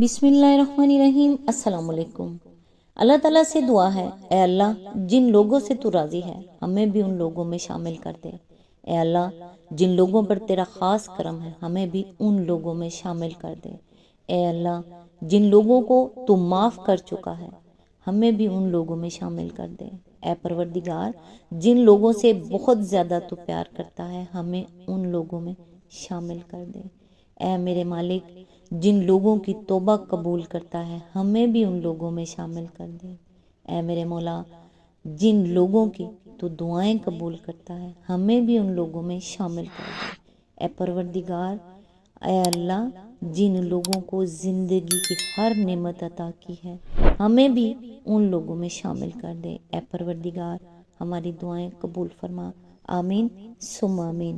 بسم اللہ الرحمن الرحیم۔ السلام علیکم۔ اللہ تعالیٰ سے دعا ہے، اے اللہ جن لوگوں سے تو راضی ہے ہمیں بھی ان لوگوں میں شامل کر دے۔ اے اللہ جن لوگوں پر تیرا خاص کرم ہے ہمیں بھی ان لوگوں میں شامل کر دے۔ اے اللہ جن لوگوں کو تو معاف کر چکا ہے ہمیں بھی ان لوگوں میں شامل کر دے۔ اے پروردگار جن لوگوں سے بہت زیادہ تو پیار کرتا ہے ہمیں ان لوگوں میں شامل کر دے۔ اے میرے مالک جن لوگوں کی توبہ قبول کرتا ہے ہمیں بھی ان لوگوں میں شامل کر دے۔ اے میرے مولا جن لوگوں کی تو دعائیں قبول کرتا ہے ہمیں بھی ان لوگوں میں شامل کر دے۔ اے پروردگار اے اللہ جن لوگوں کو زندگی کی ہر نعمت عطا کی ہے ہمیں بھی ان لوگوں میں شامل کر دے۔ اے پروردگار ہماری دعائیں قبول فرما، آمین ثم آمین۔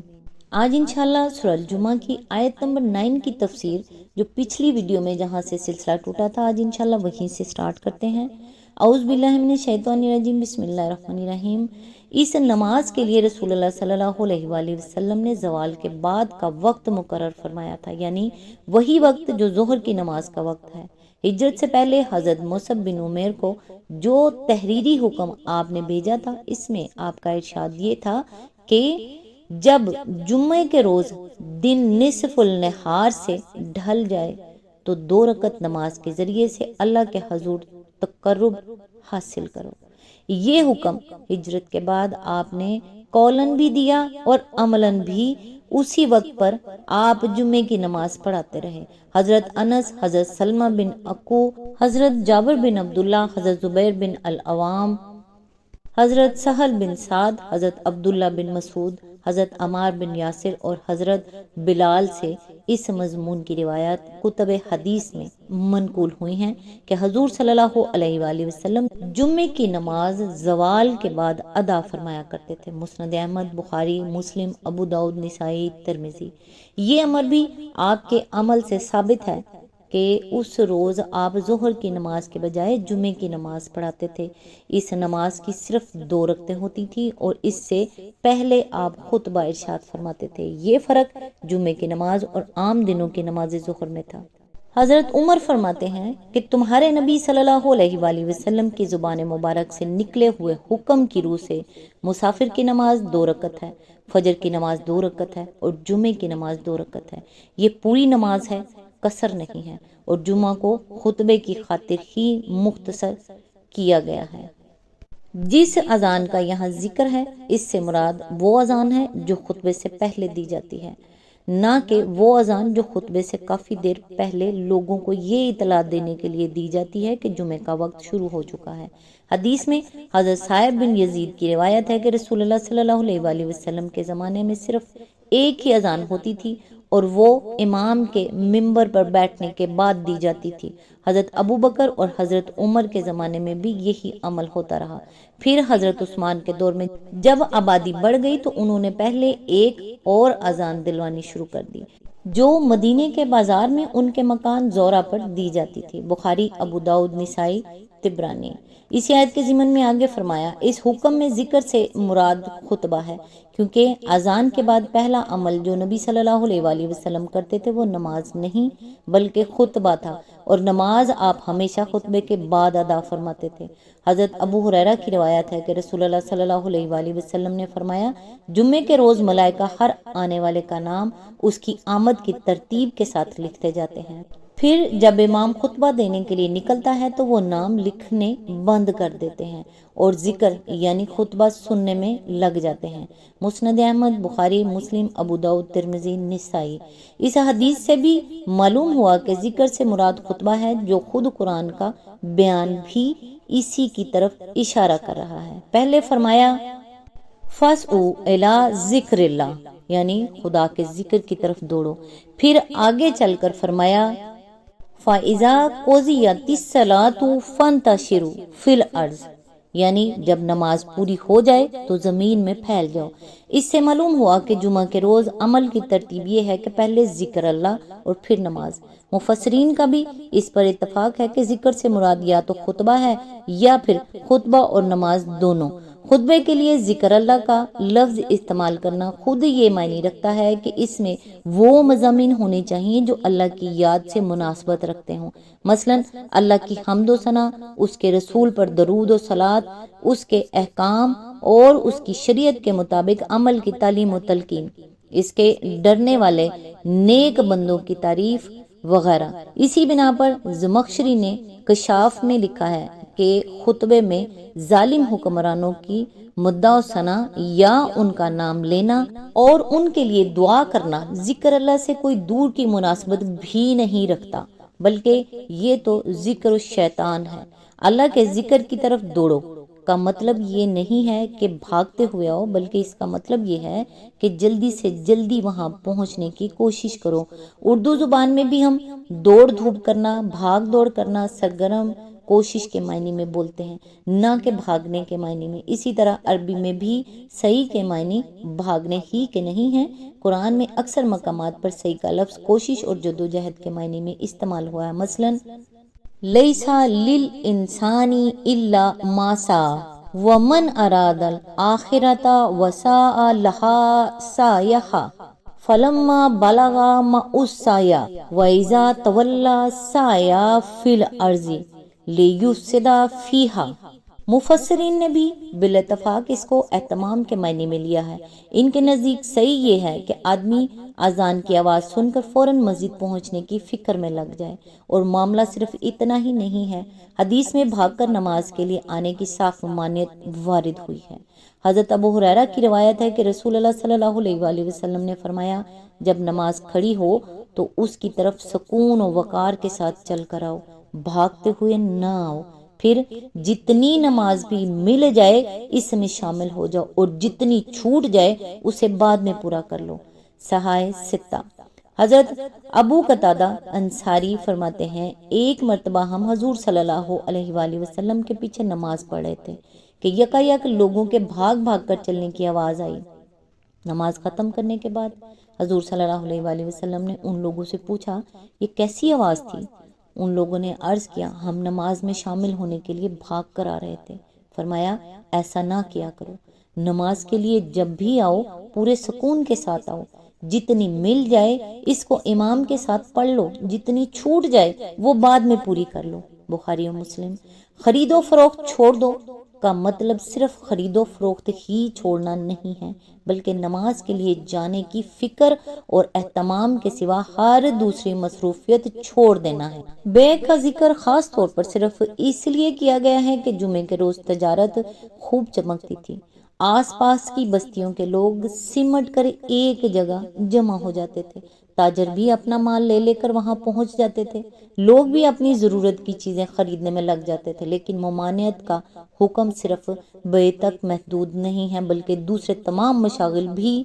آج انشاءاللہ سورہ الجمعہ کی آیت نمبر 9 کی تفسیر جو پچھلی ویڈیو میں جہاں سے سلسلہ ٹوٹا تھا آج انشاءاللہ وہیں سے سٹارٹ کرتے ہیں۔ اعوذ باللہ من الشیطان الرجیم، بسم اللہ الرحمن الرحیم۔ اس نماز کے لیے رسول اللہ صلی اللہ علیہ وآلہ وسلم نے زوال کے بعد کا وقت مقرر فرمایا تھا، یعنی وہی وقت جو ظہر کی نماز کا وقت ہے۔ ہجرت سے پہلے حضرت مصعب بن عمیر کو جو تحریری حکم آپ نے بھیجا تھا اس میں آپ کا ارشاد یہ تھا کہ جب جمعے کے روز دن نصف النہار سے ڈھل جائے تو 2 رکعت نماز کے ذریعے سے اللہ کے حضور تقرب حاصل کرو۔ یہ حکم ہجرت کے بعد آپ نے قولاً بھی دیا اور عملاً بھی اسی وقت پر آپ جمعے کی نماز پڑھاتے رہے۔ حضرت انس، حضرت سلمہ بن عقو، حضرت جابر بن عبداللہ، حضرت زبیر بن العوام، حضرت سہل بن سعد، حضرت عبداللہ بن مسعود، حضرت عمار بن یاسر اور حضرت بلال سے اس مضمون کی روایات کتب حدیث میں منقول ہوئی ہیں کہ حضور صلی اللہ علیہ وآلہ وسلم جمعے کی نماز زوال کے بعد ادا فرمایا کرتے تھے۔ مسند احمد، بخاری، مسلم، ابو داؤد، نسائی، ترمذی۔ یہ امر بھی آپ کے عمل سے ثابت ہے کہ اس روز آپ ظہر کی نماز کے بجائے جمعے کی نماز پڑھاتے تھے۔ اس نماز کی صرف 2 رکعتیں ہوتی تھی اور اس سے پہلے آپ خطبہ ارشاد فرماتے تھے۔ یہ فرق جمعے کی نماز اور عام دنوں کی نماز ظہر میں تھا۔ حضرت عمر فرماتے ہیں کہ تمہارے نبی صلی اللہ علیہ وآلہ وسلم کی زبان مبارک سے نکلے ہوئے حکم کی روح سے مسافر کی نماز 2 رکعت ہے، فجر کی نماز 2 رکعت ہے اور جمعے کی نماز 2 رکعت ہے۔ یہ پوری نماز ہے، قصر نہیں ہے، اور جمعہ کو خطبے کی خاطر ہی مختصر کیا گیا ہے۔ جس اذان کا یہاں ذکر ہے اس سے مراد وہ اذان ہے جو خطبے سے پہلے دی جاتی ہے، نہ کہ وہ اذان جو خطبے سے کافی دیر پہلے لوگوں کو یہ اطلاع دینے کے لیے دی جاتی ہے کہ جمعے کا وقت شروع ہو چکا ہے۔ حدیث میں حضرت صائب بن یزید کی روایت ہے کہ رسول اللہ صلی اللہ علیہ وآلہ وسلم کے زمانے میں صرف ایک ہی اذان ہوتی تھی اور وہ امام کے منبر پر بیٹھنے کے بعد دی جاتی تھی۔ حضرت ابو بکر اور حضرت عمر کے زمانے میں بھی یہی عمل ہوتا رہا۔ پھر حضرت عثمان کے دور میں جب آبادی بڑھ گئی تو انہوں نے پہلے ایک اور اذان دلوانی شروع کر دی جو مدینے کے بازار میں ان کے مکان زورا پر دی جاتی تھی۔ بخاری، ابو داؤد، نسائی، طبرانی۔ اسی آیت کے ضمن میں آگے فرمایا اس حکم میں ذکر سے مراد خطبہ ہے کیونکہ اذان کے بعد پہلا عمل جو نبی صلی اللہ علیہ وآلہ وسلم کرتے تھے وہ نماز نہیں بلکہ خطبہ تھا، اور نماز آپ ہمیشہ خطبے کے بعد ادا فرماتے تھے۔ حضرت ابو ہریرہ کی روایت ہے کہ رسول اللہ صلی اللہ علیہ وآلہ وسلم نے فرمایا جمعے کے روز ملائکہ ہر آنے والے کا نام اس کی آمد کی ترتیب کے ساتھ لکھتے جاتے ہیں، پھر جب امام خطبہ دینے کے لیے نکلتا ہے تو وہ نام لکھنے بند کر دیتے ہیں اور ذکر یعنی خطبہ سننے میں لگ جاتے ہیں۔ مسند احمد، بخاری، مسلم، ابو داؤد، ترمذی، نسائی۔ اس حدیث سے بھی معلوم ہوا کہ ذکر سے مراد خطبہ ہے جو خود قرآن کا بیان بھی اسی کی طرف اشارہ کر رہا ہے۔ پہلے فرمایا فَاسْعُوا إِلَىٰ ذِكْرِ اللَّهِ یعنی خدا کے ذکر کی طرف دوڑو، پھر آگے چل کر فرمایا فَإِذَا قُضِيَتِ الصَّلَاةُ فَانتَشِرُوا فِي الْأَرْضِ یعنی جب نماز پوری ہو جائے تو زمین میں پھیل جاؤ۔ اس سے معلوم ہوا کہ جمعہ کے روز عمل کی ترتیب یہ ہے کہ پہلے ذکر اللہ اور پھر نماز۔ مفسرین کا بھی اس پر اتفاق ہے کہ ذکر سے مراد یا تو خطبہ ہے یا پھر خطبہ اور نماز دونوں۔ خطبے کے لیے ذکر اللہ کا لفظ استعمال کرنا خود یہ معنی رکھتا ہے کہ اس میں وہ مضامین ہونے چاہیے جو اللہ کی یاد سے مناسبت رکھتے ہوں، مثلا اللہ کی حمد و ثنا، اس کے رسول پر درود و صلات، اس کے احکام اور اس کی شریعت کے مطابق عمل کی تعلیم و تلقین، اس کے ڈرنے والے نیک بندوں کی تعریف وغیرہ۔ اسی بنا پر زمخشری نے کشاف میں لکھا ہے کہ خطبے میں ظالم حکمرانوں کی مدح و ثنا یا ان کا نام لینا اور ان کے لیے دعا کرنا ذکر اللہ سے کوئی دور کی مناسبت بھی نہیں رکھتا، بلکہ یہ تو ذکر الشیطان ہے۔ اللہ کے ذکر کی طرف دوڑو کا مطلب یہ نہیں ہے کہ بھاگتے ہوئے آؤ، بلکہ اس کا مطلب یہ ہے کہ جلدی سے جلدی وہاں پہنچنے کی کوشش کرو۔ اردو زبان میں بھی ہم دوڑ دھوپ کرنا، بھاگ دوڑ کرنا سرگرم کوشش کے معنی میں بولتے ہیں، نہ کہ بھاگنے کے معنی میں۔ اسی طرح عربی میں بھی صحیح کے معنی بھاگنے ہی کے نہیں ہیں۔ قرآن میں اکثر مقامات پر صحیح کا لفظ کوشش اور جدوجہد کے معنی میں استعمال ہوا ہے، مثلاً لیسا للانسان الا ما سعى ومن اراد الاخرة وسعى لها سعيها فلما بلغ معه السعي واذا تولى سعى في الارض لیفسد فیها۔ مفسرین نے بھی بالاتفاق اس کو اہتمام کے معنی میں لیا ہے۔ ان کے نزدیک صحیح یہ ہے کہ آدمی اذان کی آواز سن کر فوراً مسجد پہنچنے کی فکر میں لگ جائے، اور معاملہ صرف اتنا ہی نہیں ہے۔ حدیث میں بھاگ کر نماز کے لیے آنے کی صاف ممانعت وارد ہوئی ہے۔ حضرت ابو ہریرہ کی روایت ہے کہ رسول اللہ صلی اللہ علیہ وآلہ وسلم نے فرمایا، جب نماز کھڑی ہو تو اس کی طرف سکون و وقار کے ساتھ چل کر آؤ، بھاگتے ہوئے نہ آؤ۔ پھر جتنی نماز بھی مل جائے اس میں شامل ہو جاؤ، اور جتنی چھوٹ جائے اسے بعد میں پورا کر لو۔ صحائح ستہ۔ حضرت ابو قتادہ انصاری فرماتے ہیں، ایک مرتبہ ہم حضور صلی اللہ علیہ وآلہ وسلم کے پیچھے نماز پڑھ رہے تھے کہ یکایک لوگوں کے بھاگ بھاگ کر چلنے کی آواز آئی۔ نماز ختم کرنے کے بعد حضور صلی اللہ علیہ وآلہ وسلم نے ان لوگوں سے پوچھا، یہ کیسی آواز تھی؟ ان لوگوں نے عرض کیا، ہم نماز میں شامل ہونے کے لیے بھاگ کر آ رہے تھے۔ فرمایا، ایسا نہ کیا کرو، نماز کے لیے جب بھی آؤ پورے سکون کے ساتھ آؤ، جتنی مل جائے اس کو امام کے ساتھ پڑھ لو، جتنی چھوٹ جائے وہ بعد میں پوری کر لو۔ بخاری و مسلم۔ خرید و فروخت چھوڑ دو کا مطلب صرف خرید و فروخت ہی چھوڑنا نہیں ہے، بلکہ نماز کے لیے جانے کی فکر اور اہتمام کے سوا ہر دوسری مصروفیت چھوڑ دینا ہے۔ بیع کا ذکر خاص طور پر صرف اس لیے کیا گیا ہے کہ جمعے کے روز تجارت خوب چمکتی تھی، آس پاس کی بستیوں کے لوگ سمٹ کر ایک جگہ جمع ہو جاتے تھے، تاجر بھی اپنا مال لے لے کر وہاں پہنچ جاتے تھے، لوگ بھی اپنی ضرورت کی چیزیں خریدنے میں لگ جاتے تھے۔ لیکن ممانعت کا حکم صرف بیع تک محدود نہیں ہے، بلکہ دوسرے تمام مشاغل بھی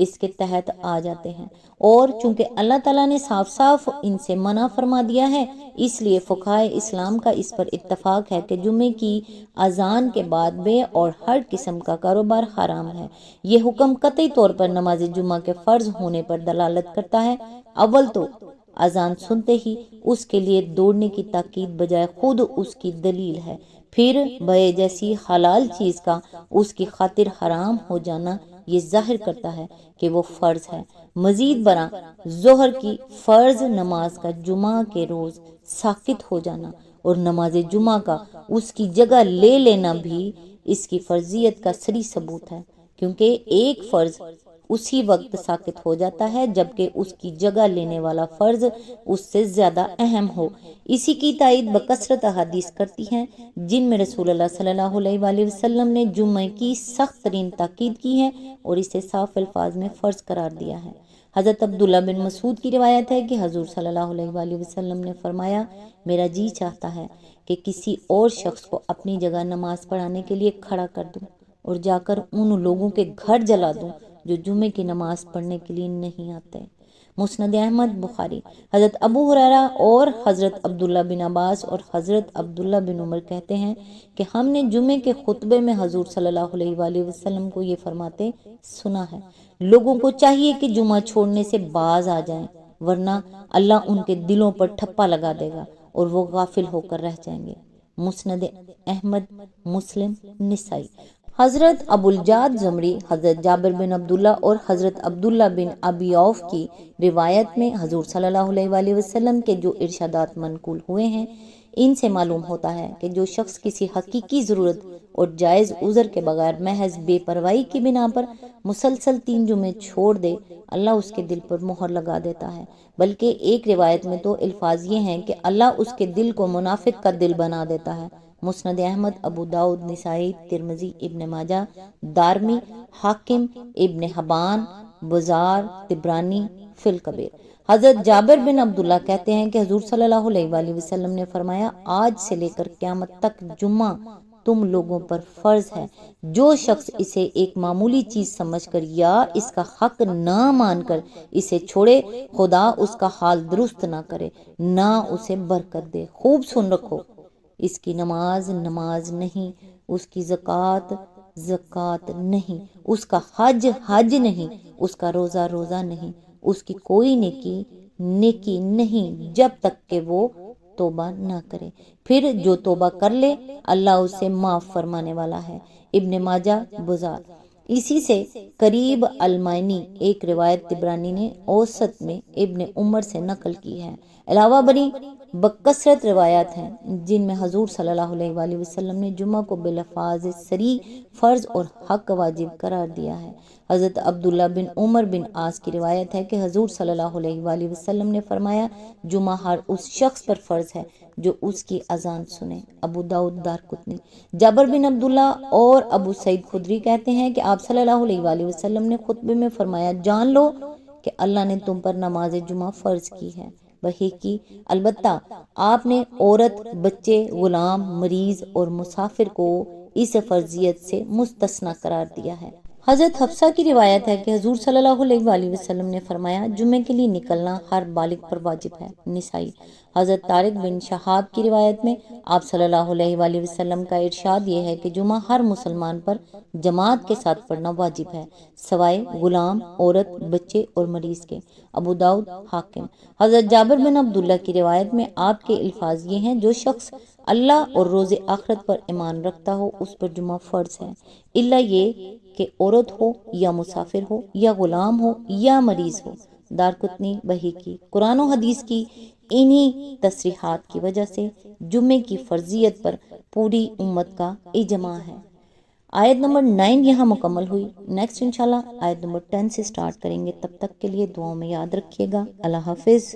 اس کے تحت آ جاتے ہیں، اور چونکہ اللہ تعالیٰ نے صاف صاف ان سے منع فرما دیا ہے، اس لیے فقہائے اسلام کا اس پر اتفاق ہے کہ جمعے کی اذان کے بعد بیع اور ہر قسم کا کاروبار حرام ہے۔ یہ حکم قطعی طور پر نماز جمعہ کے فرض ہونے پر دلالت کرتا ہے۔ اول تو اذان سنتے ہی اس کے لیے دوڑنے کی تاکید بجائے خود اس کی دلیل ہے، پھر بیع جیسی حلال چیز کا اس کی خاطر حرام ہو جانا یہ ظاہر کرتا ہے کہ وہ فرض ہے۔ مزید برآں ظہر کی فرض نماز کا جمعہ کے روز ساقط ہو جانا اور نماز جمعہ کا اس کی جگہ لے لینا بھی اس کی فرضیت کا صریح ثبوت ہے، کیونکہ ایک فرض اسی وقت ساقط ہو جاتا ہے جبکہ اس کی جگہ لینے والا فرض اس سے زیادہ اہم ہو۔ اسی کی تائید بکثرت احادیث کرتی ہیں جن میں رسول اللہ صلی اللہ علیہ وآلہ وسلم نے جمعہ کی سخت ترین تاکید کی ہے اور اسے صاف الفاظ میں فرض قرار دیا ہے۔ حضرت عبداللہ بن مسعود کی روایت ہے کہ حضور صلی اللہ علیہ وآلہ وسلم نے فرمایا، میرا جی چاہتا ہے کہ کسی اور شخص کو اپنی جگہ نماز پڑھانے کے لیے کھڑا کر دوں اور جا کر ان لوگوں کے گھر جلا دوں جو جمعے کی نماز پڑھنے کے لیے نہیں آتے۔ مسند احمد بخاری۔ حضرت ابو ہریرہ اور حضرت عبداللہ بن عباس اور حضرت عبداللہ بن عمر کہتے ہیں کہ ہم نے جمعے کے خطبے میں حضور صلی اللہ علیہ وآلہ وسلم کو یہ فرماتے سنا ہے، لوگوں کو چاہیے کہ جمعہ چھوڑنے سے باز آ جائیں، ورنہ اللہ ان کے دلوں پر ٹھپا لگا دے گا اور وہ غافل ہو کر رہ جائیں گے۔ مسند احمد، مسلم، نسائی۔ حضرت ابو الجاد زمری، حضرت جابر بن عبداللہ اور حضرت عبداللہ بن ابی اوف کی روایت میں حضور صلی اللہ علیہ وآلہ وسلم کے جو ارشادات منقول ہوئے ہیں، ان سے معلوم ہوتا ہے کہ جو شخص کسی حقیقی ضرورت اور جائز عذر کے بغیر محض بے پرواہی کی بنا پر مسلسل 3 جمعے چھوڑ دے، اللہ اس کے دل پر مہر لگا دیتا ہے۔ بلکہ ایک روایت میں تو الفاظ یہ ہیں کہ اللہ اس کے دل کو منافق کا دل بنا دیتا ہے۔ مسند احمد، ابو داؤد، نسائی، ترمذی، ابن ماجہ، دارمی، حاکم، ابن حبان، بزار، طبرانی فی الکبیر۔ حضرت جابر بن عبداللہ کہتے ہیں کہ حضور صلی اللہ علیہ وآلہ وسلم نے فرمایا، آج سے لے کر قیامت تک جمعہ تم لوگوں پر فرض ہے۔ جو شخص اسے ایک معمولی چیز سمجھ کر یا اس کا حق نہ مان کر اسے چھوڑے، خدا اس کا حال درست نہ کرے، نہ اسے برکت دے۔ خوب سن رکھو، اس کی نماز نماز نہیں، اس کی زکوٰۃ زکوٰۃ نہیں، اس کا حج حج نہیں، اس کا روزہ روزہ نہیں، اس کی کوئی نیکی نیکی نہیں، جب تک کہ وہ توبہ نہ کرے۔ پھر جو توبہ کر لے، اللہ اسے معاف فرمانے والا ہے۔ ابن ماجہ، بزار۔ اسی سے قریب المائنی ایک روایت طبرانی نے اوسط میں ابن عمر سے نقل کی ہے۔ علاوہ بری بکثرت روایات ہیں جن میں حضور صلی اللہ علیہ وآلہ وسلم نے جمعہ کو بالفاظ صریح فرض اور حق واجب قرار دیا ہے۔ حضرت عبداللہ بن عمر بن عاص کی روایت ہے کہ حضور صلی اللہ علیہ وآلہ وسلم نے فرمایا، جمعہ ہر اس شخص پر فرض ہے جو اس کی اذان سنے۔ ابو داؤد، دارقطنی۔ جابر بن عبداللہ اور ابو سعید خدری کہتے ہیں کہ آپ صلی اللہ علیہ وآلہ وسلم نے خطبے میں فرمایا، جان لو کہ اللہ نے تم پر نماز جمعہ فرض کی ہے۔ بحقی، البتہ آپ نے عورت، بچے، غلام، مریض اور مسافر کو اس فرضیت سے مستثنی قرار دیا ہے۔ حضرت حفصہ کی روایت ہے کہ حضور صلی اللہ علیہ وآلہ وسلم نے فرمایا، جمعے کے لیے نکلنا ہر بالغ پر واجب ہے۔ نسائی۔ حضرت طارق بن شہاب کی روایت میں آپ صلی اللہ علیہ وآلہ وسلم کا ارشاد یہ ہے کہ جمعہ ہر مسلمان پر جماعت کے ساتھ پڑھنا واجب ہے، سوائے غلام، عورت، بچے اور مریض کے۔ ابو داؤد، حاکم۔ حضرت جابر بن عبداللہ کی روایت میں آپ کے الفاظ یہ ہیں، جو شخص اللہ اور روز آخرت پر ایمان رکھتا ہو اس پر جمعہ فرض ہے، الا یہ کہ عورت ہو یا مسافر ہو یا غلام ہو یا مریض ہو۔ دارقطنی، بحقی۔ قرآن و حدیث کی انہی تصریحات کی وجہ سے جمعے کی فرضیت پر پوری امت کا اجماع ہے۔ آیت نمبر 9 یہاں مکمل ہوئی۔ نیکسٹ انشاءاللہ آیت نمبر 10 سے سٹارٹ کریں گے۔ تب تک کے لیے دعاؤں میں یاد رکھیے گا۔ اللہ حافظ۔